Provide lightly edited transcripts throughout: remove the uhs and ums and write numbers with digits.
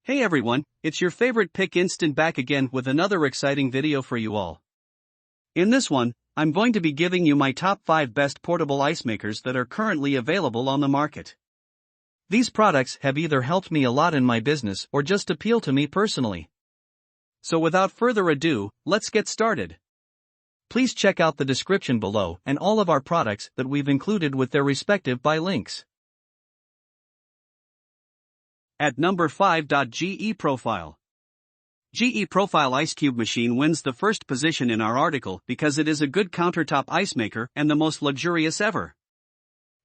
Hey everyone, it's your favorite Pick Instant back again with another exciting video for you all. In this one, I'm going to be giving you my top 5 best portable ice makers that are currently available on the market. These products have either helped me a lot in my business or just appeal to me personally. So without further ado, let's get started. Please check out the description below and all of our products that we've included with their respective buy links. At number 5. GE Profile. GE Profile Ice Cube Machine wins the first position in our article because it is a good countertop ice maker and the most luxurious ever.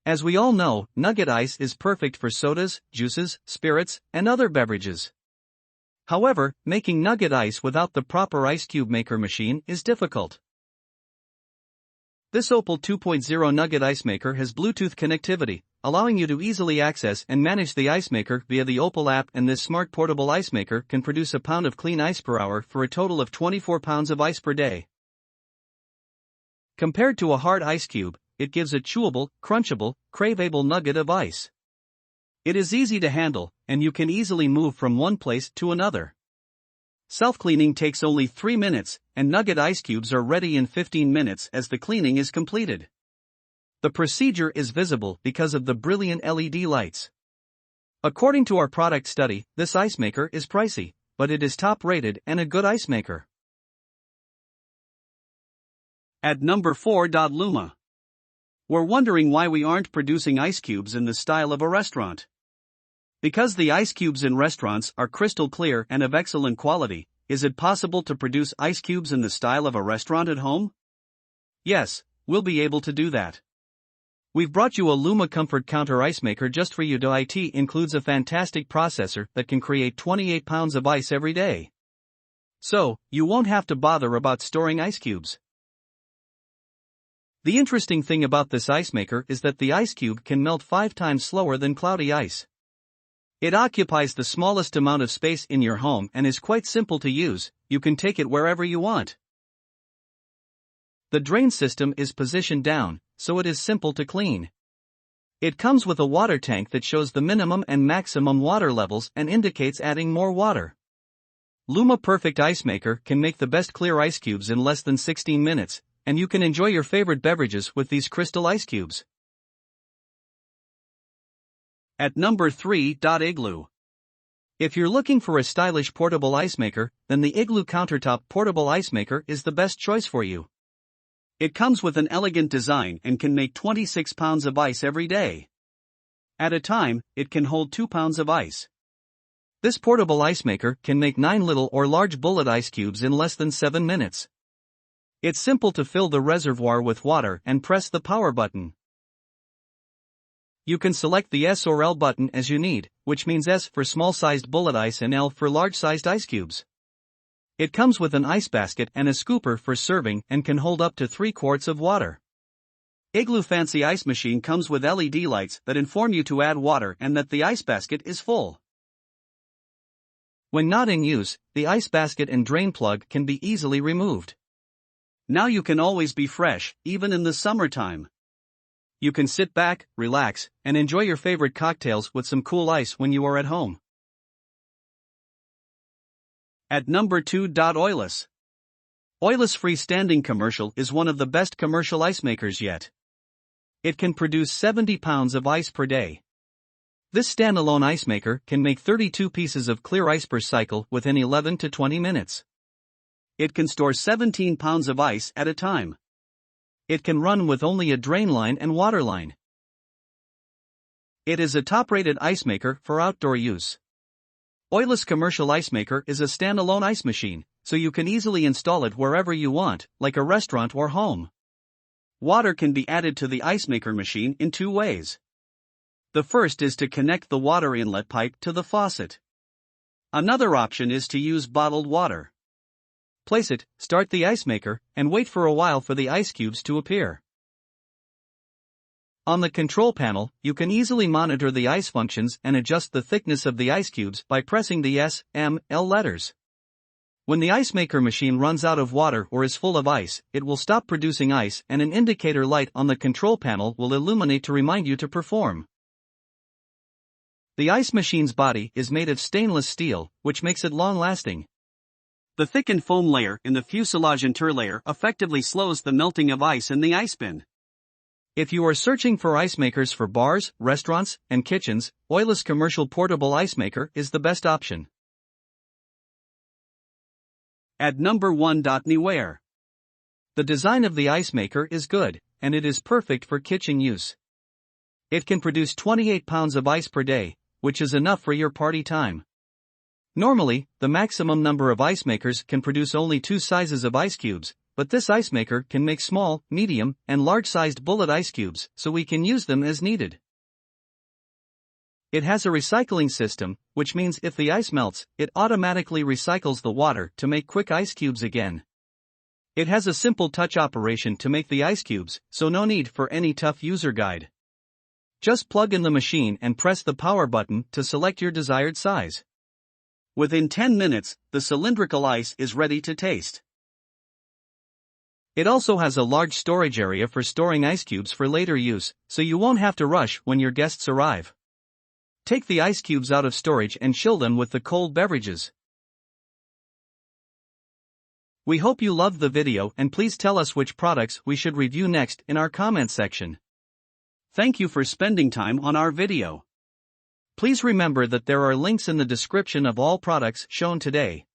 As we all know, nugget ice is perfect for sodas, juices, spirits, and other beverages. However, making nugget ice without the proper ice cube maker machine is difficult. This Opal 2.0 nugget ice maker has Bluetooth connectivity, allowing you to easily access and manage the ice maker via the Opal app, and this smart portable ice maker can produce a pound of clean ice per hour for a total of 24 pounds of ice per day. Compared to a hard ice cube, it gives a chewable, crunchable, craveable nugget of ice. It is easy to handle, and you can easily move from one place to another. Self-cleaning takes only 3 minutes, and nugget ice cubes are ready in 15 minutes as the cleaning is completed. The procedure is visible because of the brilliant LED lights. According to our product study, this ice maker is pricey, but it is top rated and a good ice maker. At number 4. Luma. We're wondering why we aren't producing ice cubes in the style of a restaurant. Because the ice cubes in restaurants are crystal clear and of excellent quality, is it possible to produce ice cubes in the style of a restaurant at home? Yes, we'll be able to do that. We've brought you a Luma Comfort Counter Ice Maker just for you. It includes a fantastic processor that can create 28 pounds of ice every day. So, you won't have to bother about storing ice cubes. The interesting thing about this ice maker is that the ice cube can melt 5 times slower than cloudy ice. It occupies the smallest amount of space in your home and is quite simple to use. You can take it wherever you want. The drain system is positioned down, so it is simple to clean. It comes with a water tank that shows the minimum and maximum water levels and indicates adding more water. Luma Perfect Ice Maker can make the best clear ice cubes in less than 16 minutes, and you can enjoy your favorite beverages with these crystal ice cubes. At number 3. Igloo. If you're looking for a stylish portable ice maker, then the Igloo Countertop Portable Ice Maker is the best choice for you. It comes with an elegant design and can make 26 pounds of ice every day. At a time, it can hold 2 pounds of ice. This portable ice maker can make 9 little or large bullet ice cubes in less than 7 minutes. It's simple to fill the reservoir with water and press the power button. You can select the S or L button as you need, which means S for small-sized bullet ice and L for large-sized ice cubes. It comes with an ice basket and a scooper for serving and can hold up to 3 quarts of water. Igloo Fancy Ice Machine comes with LED lights that inform you to add water and that the ice basket is full. When not in use, the ice basket and drain plug can be easily removed. Now you can always be fresh, even in the summertime. You can sit back, relax, and enjoy your favorite cocktails with some cool ice when you are at home. At number 2. Oilless. Oilless Freestanding Commercial is one of the best commercial ice makers yet. It can produce 70 pounds of ice per day. This standalone ice maker can make 32 pieces of clear ice per cycle within 11 to 20 minutes. It can store 17 pounds of ice at a time. It can run with only a drain line and water line. It is a top-rated ice maker for outdoor use. Oilless Commercial Ice Maker is a standalone ice machine, so you can easily install it wherever you want, like a restaurant or home. Water can be added to the ice maker machine in 2 ways. The first is to connect the water inlet pipe to the faucet. Another option is to use bottled water. Place it, start the ice maker, and wait for a while for the ice cubes to appear. On the control panel, you can easily monitor the ice functions and adjust the thickness of the ice cubes by pressing the S, M, L letters. When the ice maker machine runs out of water or is full of ice, it will stop producing ice and an indicator light on the control panel will illuminate to remind you to perform. The ice machine's body is made of stainless steel, which makes it long-lasting. The thickened foam layer in the fuselage interlayer effectively slows the melting of ice in the ice bin. If you are searching for ice makers for bars, restaurants, and kitchens, oilless commercial portable ice maker is the best option. At number 1. Anywhere. The design of the ice maker is good, and it is perfect for kitchen use. It can produce 28 pounds of ice per day, which is enough for your party time. Normally, the maximum number of ice makers can produce only 2 sizes of ice cubes, but this ice maker can make small, medium, and large-sized bullet ice cubes, so we can use them as needed. It has a recycling system, which means if the ice melts, it automatically recycles the water to make quick ice cubes again. It has a simple touch operation to make the ice cubes, so no need for any tough user guide. Just plug in the machine and press the power button to select your desired size. Within 10 minutes, the cylindrical ice is ready to taste. It also has a large storage area for storing ice cubes for later use, so you won't have to rush when your guests arrive. Take the ice cubes out of storage and chill them with the cold beverages. We hope you loved the video, and please tell us which products we should review next in our comment section. Thank you for spending time on our video. Please remember that there are links in the description of all products shown today.